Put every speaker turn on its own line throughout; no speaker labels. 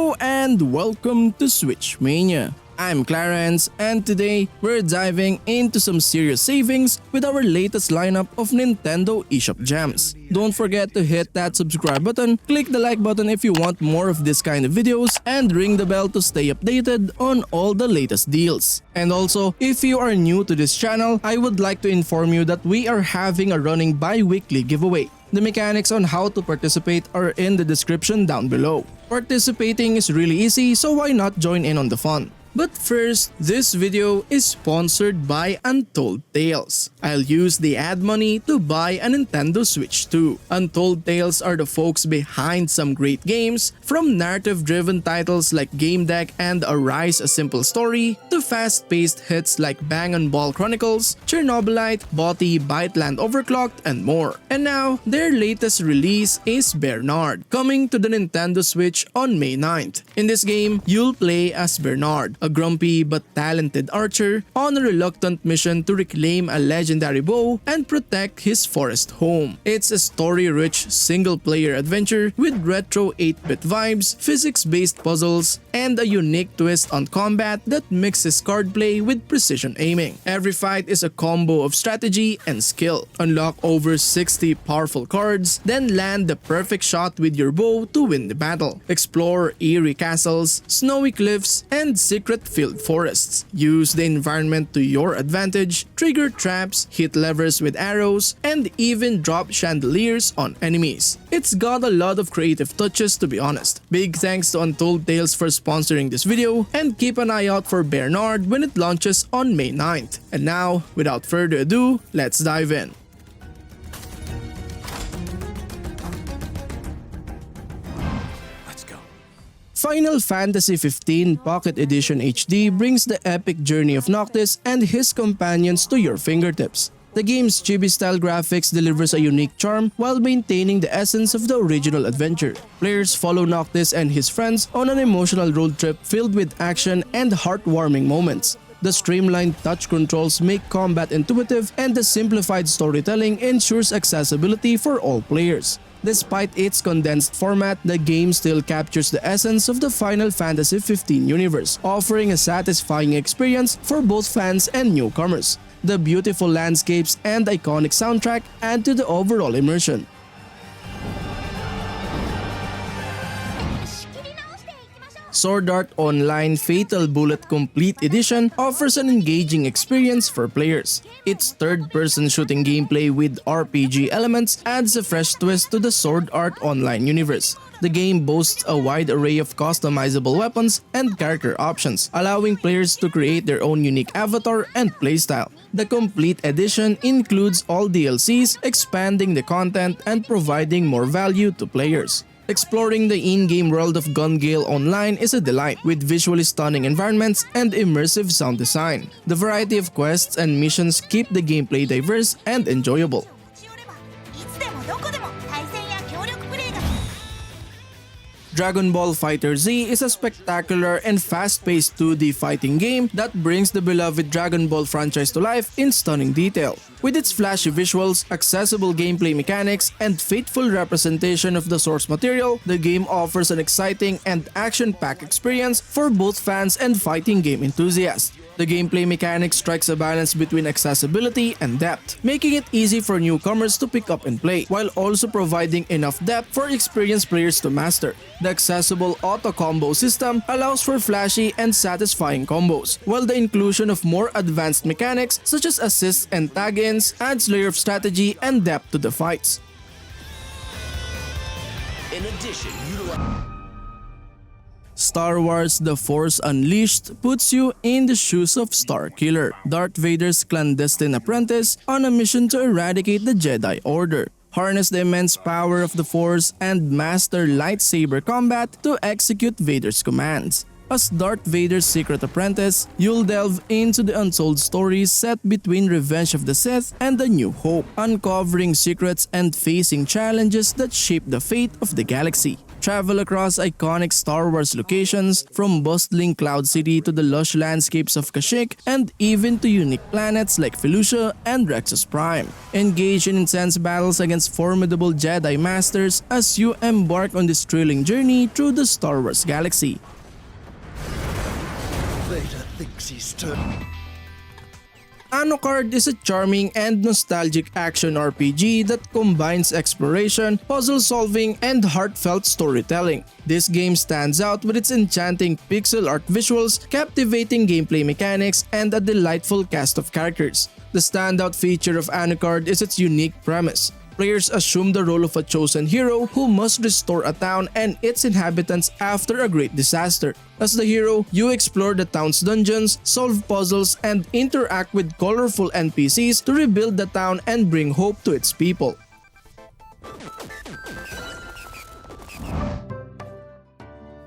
Hello and welcome to Switch Mania. I'm Clarence and today we're diving into some serious savings with our latest lineup of Nintendo eShop gems. Don't forget to hit that subscribe button, click the like button if you want more of this kind of videos, and ring the bell to stay updated on all the latest deals. And also, if you are new to this channel, I would like to inform you that we are having a running bi-weekly giveaway. The mechanics on how to participate are in the description down below. Participating is really easy, so why not join in on the fun? But first, this video is sponsored by Untold Tales. I'll use the ad money to buy a Nintendo Switch 2. Untold Tales are the folks behind some great games, from narrative-driven titles like Game Deck and Arise: A Simple Story, to fast-paced hits like Bang & Ball Chronicles, Chernobylite, Boti, Byteland Overclocked, and more. And now, their latest release is Bearnard, coming to the Nintendo Switch on May 9th. In this game, you'll play as Bearnard, a grumpy but talented archer on a reluctant mission to reclaim a legendary bow and protect his forest home. It's a story-rich single-player adventure with retro 8-bit vibes, physics-based puzzles, and a unique twist on combat that mixes card play with precision aiming. Every fight is a combo of strategy and skill. Unlock over 60 powerful cards, then land the perfect shot with your bow to win the battle. Explore eerie castles, snowy cliffs, and secret-filled forests. Use the environment to your advantage, trigger traps, hit levers with arrows, and even drop chandeliers on enemies. It's got a lot of creative touches, to be honest. Big thanks to Untold Tales for sponsoring this video, and keep an eye out for Bearnard when it launches on May 9th. And now, without further ado, let's dive in. Final Fantasy XV Pocket Edition HD brings the epic journey of Noctis and his companions to your fingertips. The game's chibi-style graphics delivers a unique charm while maintaining the essence of the original adventure. Players follow Noctis and his friends on an emotional road trip filled with action and heartwarming moments. The streamlined touch controls make combat intuitive, and the simplified storytelling ensures accessibility for all players. Despite its condensed format, the game still captures the essence of the Final Fantasy XV universe, offering a satisfying experience for both fans and newcomers. The beautiful landscapes and iconic soundtrack add to the overall immersion. Sword Art Online Fatal Bullet Complete Edition offers an engaging experience for players. Its third-person shooting gameplay with RPG elements adds a fresh twist to the Sword Art Online universe. The game boasts a wide array of customizable weapons and character options, allowing players to create their own unique avatar and playstyle. The Complete Edition includes all DLCs, expanding the content and providing more value to players. Exploring the in-game world of Gun Gale Online is a delight, with visually stunning environments and immersive sound design. The variety of quests and missions keep the gameplay diverse and enjoyable. Dragon Ball FighterZ is a spectacular and fast-paced 2D fighting game that brings the beloved Dragon Ball franchise to life in stunning detail. With its flashy visuals, accessible gameplay mechanics, and faithful representation of the source material, the game offers an exciting and action-packed experience for both fans and fighting game enthusiasts. The gameplay mechanics strikes a balance between accessibility and depth, making it easy for newcomers to pick up and play, while also providing enough depth for experienced players to master. The accessible auto-combo system allows for flashy and satisfying combos, while the inclusion of more advanced mechanics such as assists and tag-ins adds layer of strategy and depth to the fights. In addition, Star Wars: The Force Unleashed puts you in the shoes of Starkiller, Darth Vader's clandestine apprentice on a mission to eradicate the Jedi Order. Harness the immense power of the Force and master lightsaber combat to execute Vader's commands. As Darth Vader's secret apprentice, you'll delve into the untold stories set between Revenge of the Sith and A New Hope, uncovering secrets and facing challenges that shape the fate of the galaxy. Travel across iconic Star Wars locations, from bustling Cloud City to the lush landscapes of Kashyyyk, and even to unique planets like Felucia and Rexus Prime. Engage in intense battles against formidable Jedi Masters as you embark on this thrilling journey through the Star Wars galaxy.
Vader thinks he's turned.
Anuchard is a charming and nostalgic action RPG that combines exploration, puzzle solving, and heartfelt storytelling. This game stands out with its enchanting pixel art visuals, captivating gameplay mechanics, and a delightful cast of characters. The standout feature of Anuchard is its unique premise. Players assume the role of a chosen hero who must restore a town and its inhabitants after a great disaster. As the hero, you explore the town's dungeons, solve puzzles, and interact with colorful NPCs to rebuild the town and bring hope to its people.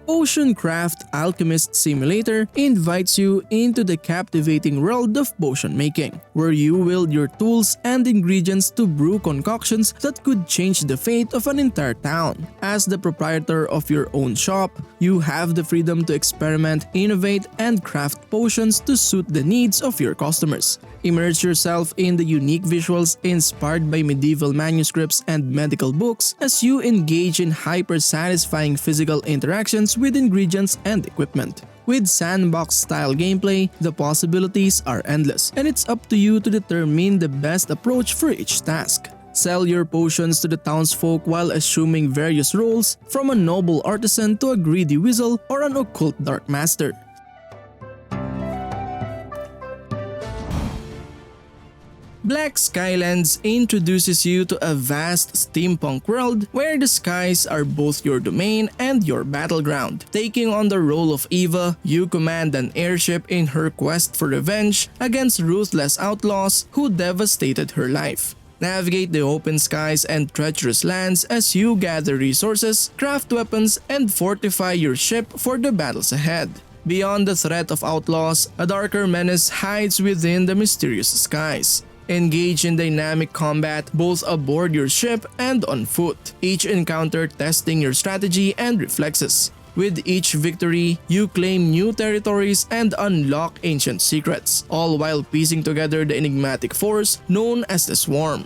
Potioncraft Alchemist Simulator invites you into the captivating world of potion making, where you wield your tools and ingredients to brew concoctions that could change the fate of an entire town. As the proprietor of your own shop, you have the freedom to experiment, innovate, and craft potions to suit the needs of your customers. Immerse yourself in the unique visuals inspired by medieval manuscripts and medical books as you engage in hyper-satisfying physical interactions with ingredients and equipment. With sandbox-style gameplay, the possibilities are endless, and it's up to you to determine the best approach for each task. Sell your potions to the townsfolk while assuming various roles, from a noble artisan to a greedy weasel or an occult dark master. Black Skylands introduces you to a vast steampunk world where the skies are both your domain and your battleground. Taking on the role of Eva, you command an airship in her quest for revenge against ruthless outlaws who devastated her life. Navigate the open skies and treacherous lands as you gather resources, craft weapons, and fortify your ship for the battles ahead. Beyond the threat of outlaws, a darker menace hides within the mysterious skies. Engage in dynamic combat both aboard your ship and on foot, each encounter testing your strategy and reflexes. With each victory, you claim new territories and unlock ancient secrets, all while piecing together the enigmatic force known as the Swarm.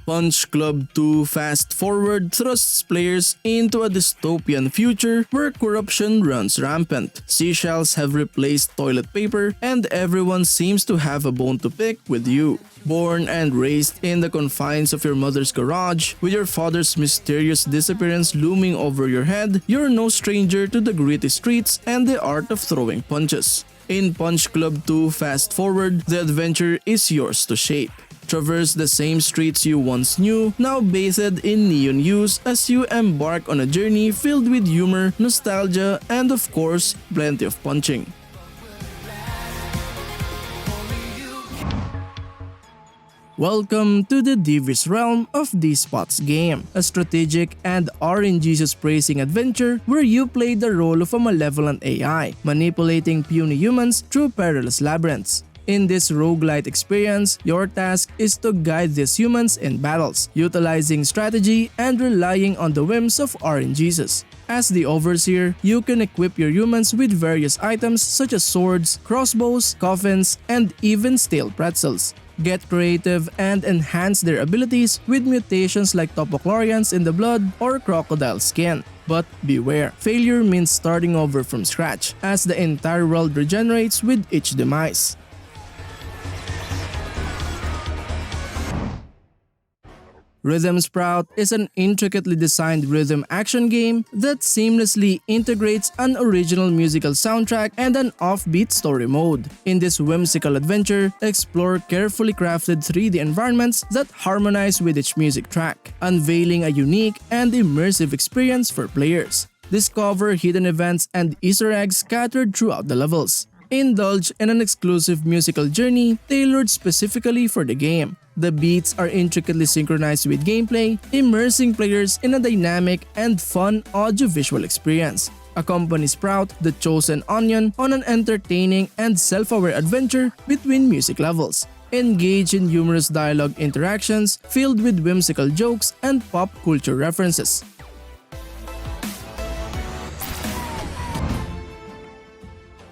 Punch Club 2 Fast Forward thrusts players into a dystopian future where corruption runs rampant. Seashells have replaced toilet paper, and everyone seems to have a bone to pick with you. Born and raised in the confines of your mother's garage, with your father's mysterious disappearance looming over your head, you're no stranger to the gritty streets and the art of throwing punches. In Punch Club 2 Fast Forward, the adventure is yours to shape. Traverse the same streets you once knew, now bathed in neon hues as you embark on a journey filled with humor, nostalgia, and of course, plenty of punching. Welcome to the devious realm of Despot's game, a strategic and RNG-praising adventure where you play the role of a malevolent AI, manipulating puny humans through perilous labyrinths. In this roguelite experience, your task is to guide these humans in battles, utilizing strategy and relying on the whims of RNGs. As the Overseer, you can equip your humans with various items such as swords, crossbows, coffins, and even stale pretzels. Get creative and enhance their abilities with mutations like topochlorians in the blood or crocodile skin. But beware, failure means starting over from scratch, as the entire world regenerates with each demise. Rhythm Sprout is an intricately designed rhythm action game that seamlessly integrates an original musical soundtrack and an offbeat story mode. In this whimsical adventure, explore carefully crafted 3D environments that harmonize with each music track, unveiling a unique and immersive experience for players. Discover hidden events and Easter eggs scattered throughout the levels. Indulge in an exclusive musical journey tailored specifically for the game. The beats are intricately synchronized with gameplay, immersing players in a dynamic and fun audiovisual experience. Accompany Sprout, the chosen onion, on an entertaining and self-aware adventure between music levels. Engage in humorous dialogue interactions filled with whimsical jokes and pop culture references.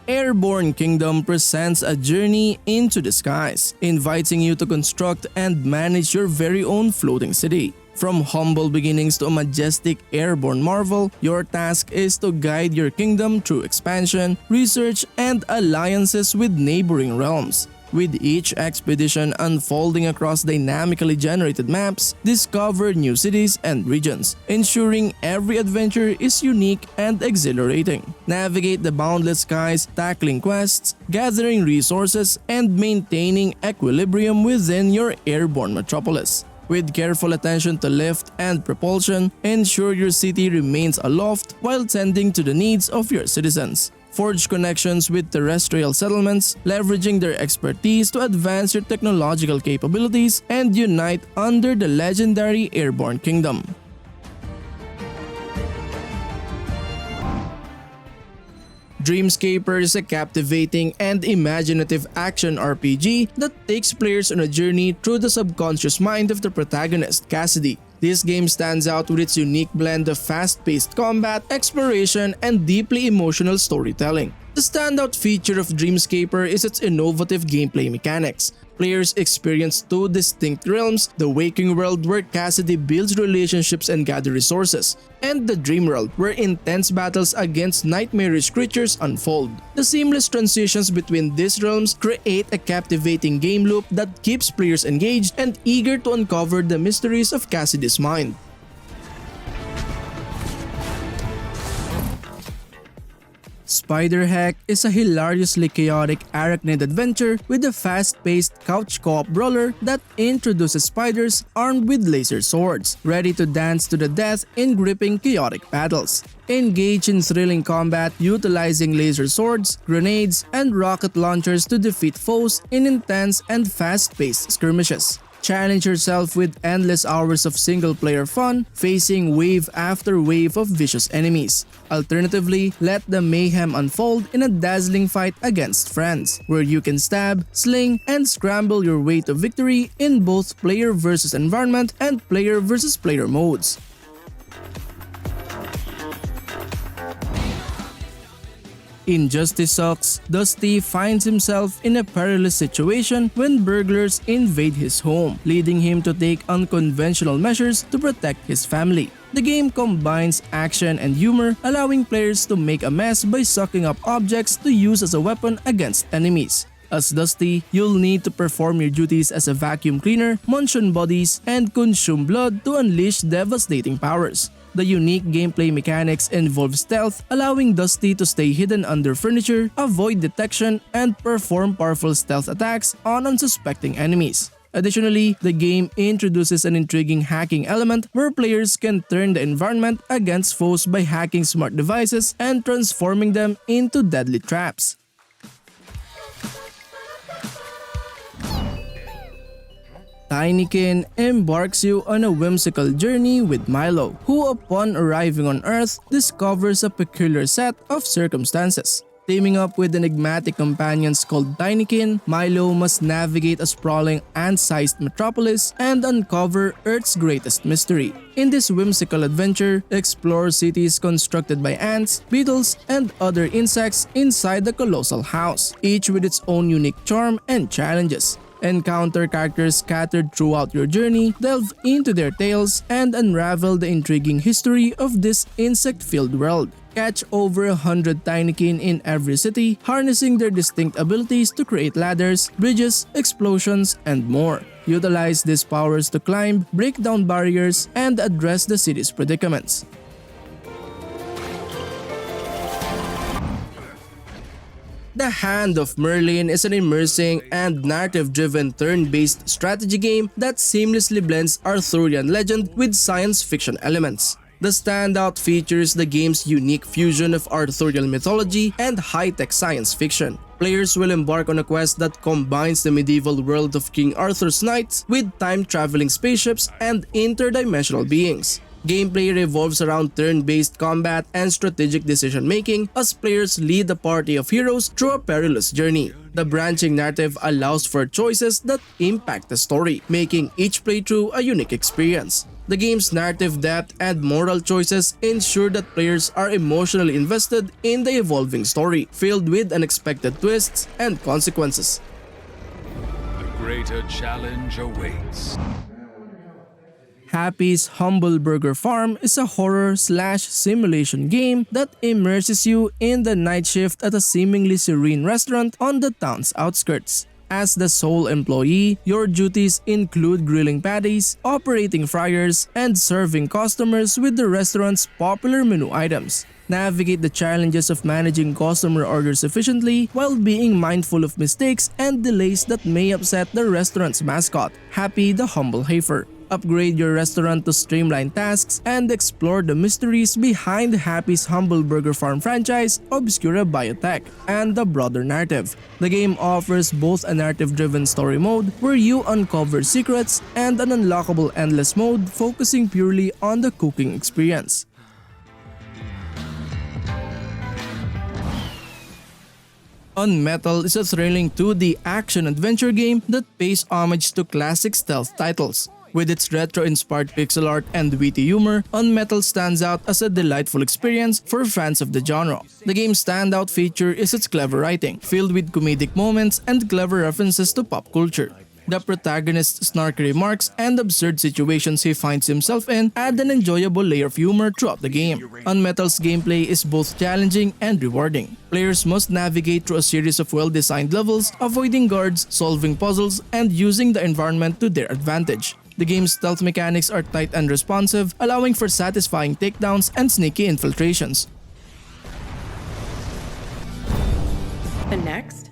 Airborne Kingdom presents a journey into the skies, inviting you to construct and manage your very own floating city. From humble beginnings to a majestic airborne marvel, your task is to guide your kingdom through expansion, research, and alliances with neighboring realms. With each expedition unfolding across dynamically generated maps, discover new cities and regions, ensuring every adventure is unique and exhilarating. Navigate the boundless skies, tackling quests, gathering resources, and maintaining equilibrium within your airborne metropolis. With careful attention to lift and propulsion, ensure your city remains aloft while tending to the needs of your citizens. Forge connections with terrestrial settlements, leveraging their expertise to advance your technological capabilities and unite under the legendary Airborne Kingdom. Dreamscaper is a captivating and imaginative action RPG that takes players on a journey through the subconscious mind of the protagonist, Cassidy. This game stands out with its unique blend of fast-paced combat, exploration, and deeply emotional storytelling. The standout feature of Dreamscaper is its innovative gameplay mechanics. Players experience two distinct realms: the waking world where Cassidy builds relationships and gathers resources, and the dream world where intense battles against nightmarish creatures unfold. The seamless transitions between these realms create a captivating game loop that keeps players engaged and eager to uncover the mysteries of Cassidy's mind. SpiderHeck is a hilariously chaotic arachnid adventure with a fast-paced couch co-op brawler that introduces spiders armed with laser swords, ready to dance to the death in gripping chaotic battles. Engage in thrilling combat utilizing laser swords, grenades, and rocket launchers to defeat foes in intense and fast-paced skirmishes. Challenge yourself with endless hours of single-player fun, facing wave after wave of vicious enemies. Alternatively, let the mayhem unfold in a dazzling fight against friends, where you can stab, sling, and scramble your way to victory in both player versus environment and player versus player modes. Injustice sucks, Dusty finds himself in a perilous situation when burglars invade his home, leading him to take unconventional measures to protect his family. The game combines action and humor, allowing players to make a mess by sucking up objects to use as a weapon against enemies. As Dusty, you'll need to perform your duties as a vacuum cleaner, munch on bodies, and consume blood to unleash devastating powers. The unique gameplay mechanics involve stealth, allowing Dusty to stay hidden under furniture, avoid detection, and perform powerful stealth attacks on unsuspecting enemies. Additionally, the game introduces an intriguing hacking element where players can turn the environment against foes by hacking smart devices and transforming them into deadly traps. Tinykin embarks you on a whimsical journey with Milo, who upon arriving on Earth discovers a peculiar set of circumstances. Teaming up with enigmatic companions called Tinykin, Milo must navigate a sprawling ant-sized metropolis and uncover Earth's greatest mystery. In this whimsical adventure, explore cities constructed by ants, beetles, and other insects inside the colossal house, each with its own unique charm and challenges. Encounter characters scattered throughout your journey, delve into their tales, and unravel the intriguing history of this insect-filled world. Catch over 100 Tinykin in every city, harnessing their distinct abilities to create ladders, bridges, explosions, and more. Utilize these powers to climb, break down barriers, and address the city's predicaments. The Hand of Merlin is an immersing and narrative-driven turn-based strategy game that seamlessly blends Arthurian legend with science fiction elements. The standout features the game's unique fusion of Arthurian mythology and high-tech science fiction. Players will embark on a quest that combines the medieval world of King Arthur's knights with time-traveling spaceships and interdimensional beings. Gameplay revolves around turn-based combat and strategic decision-making as players lead a party of heroes through a perilous journey. The branching narrative allows for choices that impact the story, making each playthrough a unique experience. The game's narrative depth and moral choices ensure that players are emotionally invested in the evolving story, filled with unexpected twists and consequences.
The greater challenge awaits.
Happy's Humble Burger Farm is a horror/simulation game that immerses you in the night shift at a seemingly serene restaurant on the town's outskirts. As the sole employee, your duties include grilling patties, operating fryers, and serving customers with the restaurant's popular menu items. Navigate the challenges of managing customer orders efficiently while being mindful of mistakes and delays that may upset the restaurant's mascot, Happy the Humble Heifer. Upgrade your restaurant to streamline tasks and explore the mysteries behind Happy's Humble Burger Farm franchise, Obscura Biotech, and the broader narrative. The game offers both a narrative-driven story mode where you uncover secrets and an unlockable endless mode focusing purely on the cooking experience. UnMetal is a thrilling 2D action-adventure game that pays homage to classic stealth titles. With its retro-inspired pixel art and witty humor, UnMetal stands out as a delightful experience for fans of the genre. The game's standout feature is its clever writing, filled with comedic moments and clever references to pop culture. The protagonist's snarky remarks and absurd situations he finds himself in add an enjoyable layer of humor throughout the game. UnMetal's gameplay is both challenging and rewarding. Players must navigate through a series of well-designed levels, avoiding guards, solving puzzles, and using the environment to their advantage. The game's stealth mechanics are tight and responsive, allowing for satisfying takedowns and sneaky infiltrations.
And next?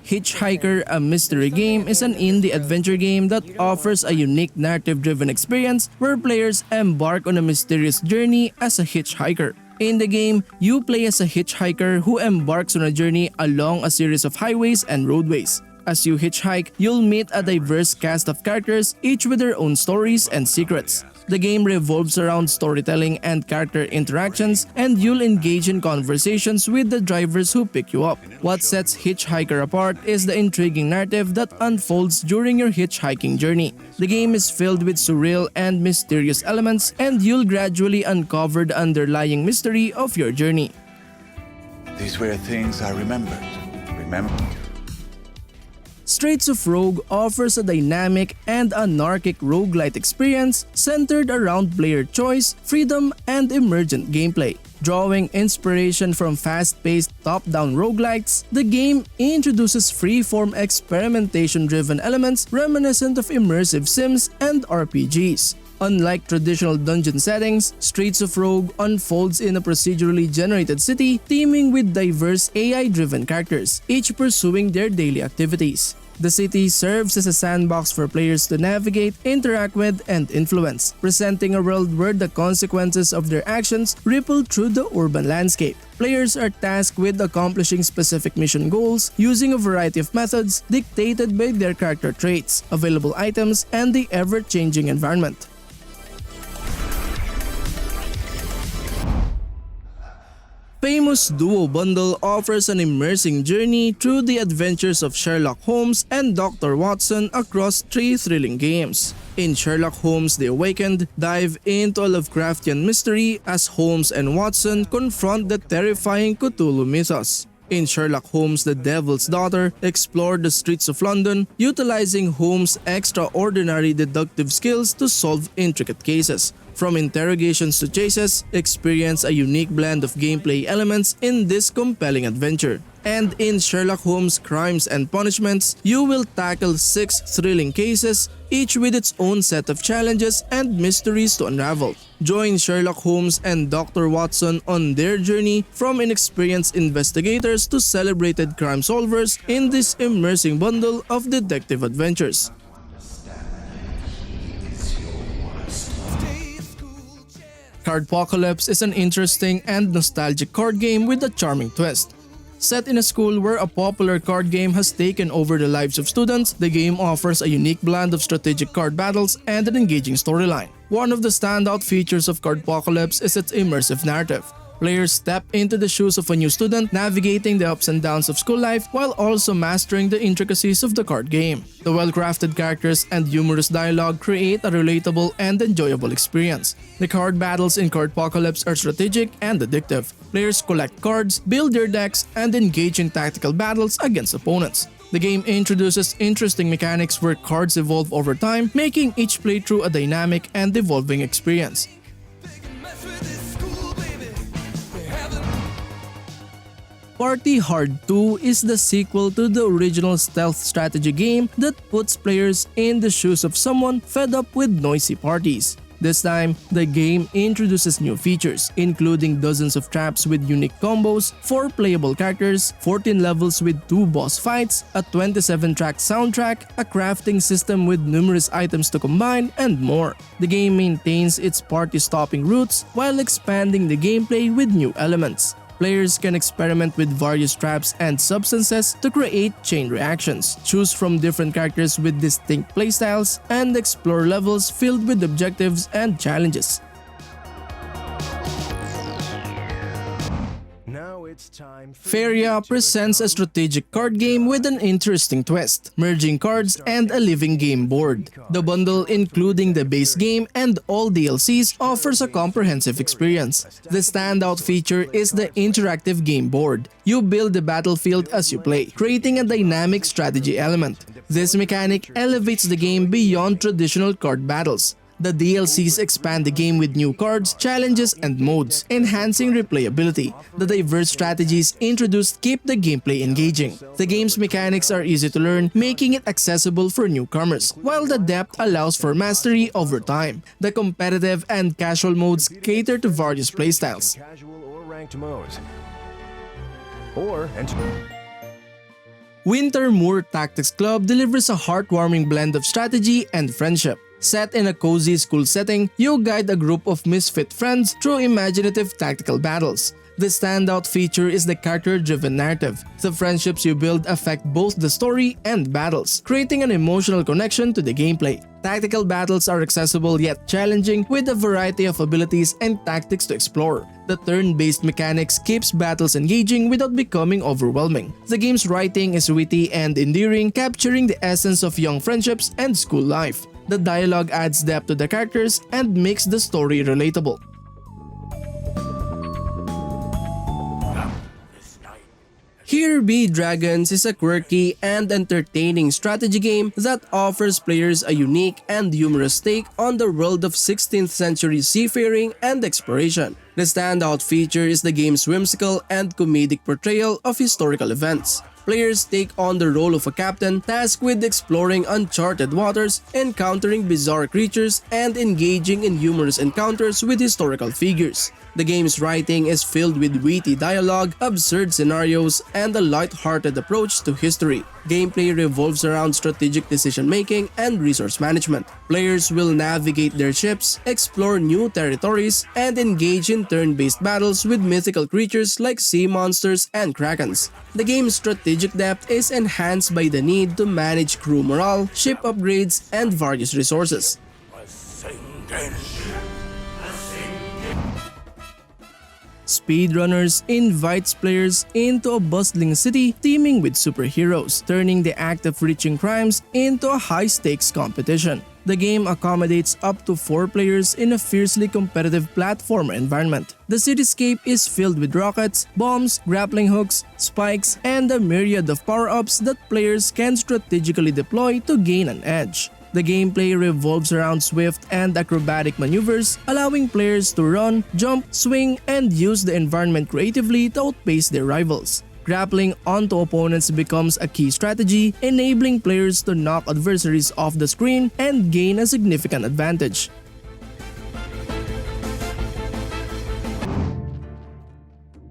Hitchhiker, a mystery game, is an indie adventure game that offers a unique narrative-driven experience where players embark on a mysterious journey as a hitchhiker. In the game, you play as a hitchhiker who embarks on a journey along a series of highways and roadways. As you hitchhike, you'll meet a diverse cast of characters, each with their own stories and secrets. The game revolves around storytelling and character interactions, and you'll engage in conversations with the drivers who pick you up. What sets Hitchhiker apart is the intriguing narrative that unfolds during your hitchhiking journey. The game is filled with surreal and mysterious elements, and you'll gradually uncover the underlying mystery of your journey.
These were things I remembered.
Streets of Rogue offers a dynamic and anarchic roguelite experience centered around player choice, freedom, and emergent gameplay. Drawing inspiration from fast-paced top-down roguelites, the game introduces free-form experimentation-driven elements reminiscent of immersive sims and RPGs. Unlike traditional dungeon settings, Streets of Rogue unfolds in a procedurally generated city teeming with diverse AI-driven characters, each pursuing their daily activities. The city serves as a sandbox for players to navigate, interact with, and influence, presenting a world where the consequences of their actions ripple through the urban landscape. Players are tasked with accomplishing specific mission goals using a variety of methods dictated by their character traits, available items, and the ever-changing environment. Famous Duo Bundle offers an immersing journey through the adventures of Sherlock Holmes and Dr. Watson across 3 thrilling games. In Sherlock Holmes The Awakened, dive into a Lovecraftian mystery as Holmes and Watson confront the terrifying Cthulhu mythos. In Sherlock Holmes The Devil's Daughter, explore the streets of London, utilizing Holmes' extraordinary deductive skills to solve intricate cases. From interrogations to chases, experience a unique blend of gameplay elements in this compelling adventure. And in Sherlock Holmes Crimes and Punishments, you will tackle 6 thrilling cases, each with its own set of challenges and mysteries to unravel. Join Sherlock Holmes and Dr. Watson on their journey from inexperienced investigators to celebrated crime solvers in this immersing bundle of detective adventures. Cardpocalypse is an interesting and nostalgic card game with a charming twist. Set in a school where a popular card game has taken over the lives of students, the game offers a unique blend of strategic card battles and an engaging storyline. One of the standout features of Cardpocalypse is its immersive narrative. Players step into the shoes of a new student, navigating the ups and downs of school life while also mastering the intricacies of the card game. The well-crafted characters and humorous dialogue create a relatable and enjoyable experience. The card battles in Cardpocalypse are strategic and addictive. Players collect cards, build their decks, and engage in tactical battles against opponents. The game introduces interesting mechanics where cards evolve over time, making each playthrough a dynamic and evolving experience. Party Hard 2 is the sequel to the original stealth strategy game that puts players in the shoes of someone fed up with noisy parties. This time, the game introduces new features, including dozens of traps with unique combos, 4 playable characters, 14 levels with 2 boss fights, a 27-track soundtrack, a crafting system with numerous items to combine, and more. The game maintains its party-stopping roots while expanding the gameplay with new elements. Players can experiment with various traps and substances to create chain reactions, choose from different characters with distinct playstyles, and explore levels filled with objectives and challenges. Faeria presents a strategic card game with an interesting twist, merging cards and a living game board. The bundle, including the base game and all DLCs, offers a comprehensive experience. The standout feature is the interactive game board. You build the battlefield as you play, creating a dynamic strategy element. This mechanic elevates the game beyond traditional card battles. The DLCs expand the game with new cards, challenges, and modes, enhancing replayability. The diverse strategies introduced keep the gameplay engaging. The game's mechanics are easy to learn, making it accessible for newcomers, while the depth allows for mastery over time. The competitive and casual modes cater to various playstyles. Wintermoor Tactics Club delivers a heartwarming blend of strategy and friendship. Set in a cozy school setting, you guide a group of misfit friends through imaginative tactical battles. The standout feature is the character-driven narrative. The friendships you build affect both the story and battles, creating an emotional connection to the gameplay. Tactical battles are accessible yet challenging, with a variety of abilities and tactics to explore. The turn-based mechanics keeps battles engaging without becoming overwhelming. The game's writing is witty and endearing, capturing the essence of young friendships and school life. The dialogue adds depth to the characters and makes the story relatable. Here Be Dragons is a quirky and entertaining strategy game that offers players a unique and humorous take on the world of 16th century seafaring and exploration. The standout feature is the game's whimsical and comedic portrayal of historical events. Players take on the role of a captain tasked with exploring uncharted waters, encountering bizarre creatures, and engaging in humorous encounters with historical figures. The game's writing is filled with witty dialogue, absurd scenarios, and a light-hearted approach to history. Gameplay revolves around strategic decision-making and resource management. Players will navigate their ships, explore new territories, and engage in turn-based battles with mythical creatures like sea monsters and krakens. The game's strategic depth is enhanced by the need to manage crew morale, ship upgrades, and various resources. SpeedRunners invites players into a bustling city teeming with superheroes, turning the act of reaching crimes into a high-stakes competition. The game accommodates up to 4 players in a fiercely competitive platformer environment. The cityscape is filled with rockets, bombs, grappling hooks, spikes, and a myriad of power-ups that players can strategically deploy to gain an edge. The gameplay revolves around swift and acrobatic maneuvers, allowing players to run, jump, swing, and use the environment creatively to outpace their rivals. Grappling onto opponents becomes a key strategy, enabling players to knock adversaries off the screen and gain a significant advantage.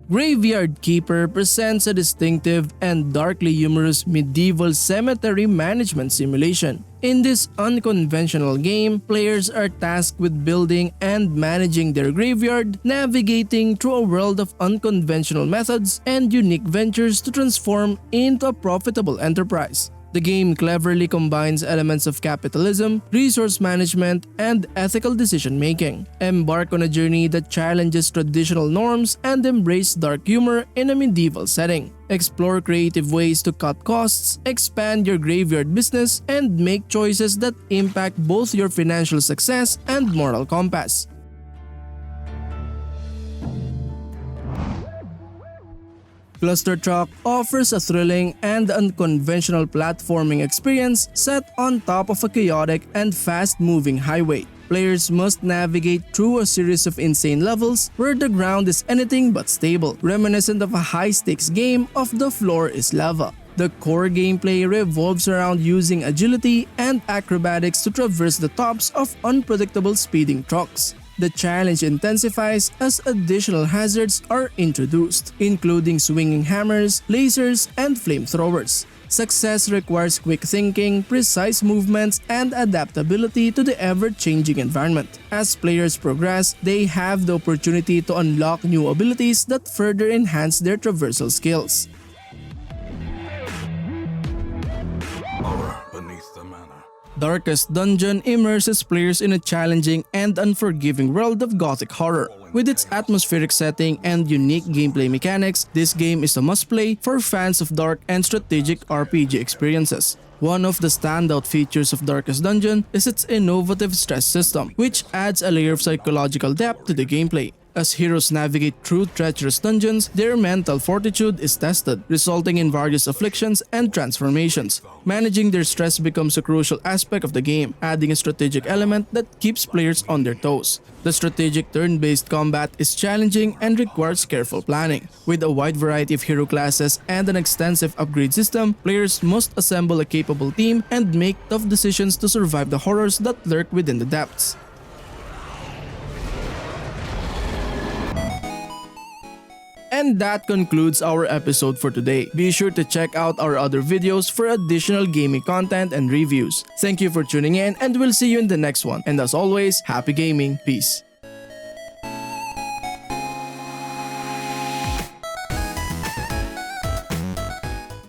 Graveyard Keeper presents a distinctive and darkly humorous medieval cemetery management simulation. In this unconventional game, players are tasked with building and managing their graveyard, navigating through a world of unconventional methods and unique ventures to transform into a profitable enterprise. The game cleverly combines elements of capitalism, resource management, and ethical decision-making. Embark on a journey that challenges traditional norms and embrace dark humor in a medieval setting. Explore creative ways to cut costs, expand your graveyard business, and make choices that impact both your financial success and moral compass. Clustertruck offers a thrilling and unconventional platforming experience set on top of a chaotic and fast-moving highway. Players must navigate through a series of insane levels where the ground is anything but stable, reminiscent of a high-stakes game of the floor is lava. The core gameplay revolves around using agility and acrobatics to traverse the tops of unpredictable speeding trucks. The challenge intensifies as additional hazards are introduced, including swinging hammers, lasers, and flamethrowers. Success requires quick thinking, precise movements, and adaptability to the ever-changing environment. As players progress, they have the opportunity to unlock new abilities that further enhance their traversal skills. Darkest Dungeon immerses players in a challenging and unforgiving world of gothic horror. With its atmospheric setting and unique gameplay mechanics, this game is a must-play for fans of dark and strategic RPG experiences. One of the standout features of Darkest Dungeon is its innovative stress system, which adds a layer of psychological depth to the gameplay. As heroes navigate through treacherous dungeons, their mental fortitude is tested, resulting in various afflictions and transformations. Managing their stress becomes a crucial aspect of the game, adding a strategic element that keeps players on their toes. The strategic turn-based combat is challenging and requires careful planning. With a wide variety of hero classes and an extensive upgrade system, players must assemble a capable team and make tough decisions to survive the horrors that lurk within the depths. And that concludes our episode for today. Be sure to check out our other videos for additional gaming content and reviews. Thank you for tuning in, and we'll see you in the next one. And as always, happy gaming. Peace.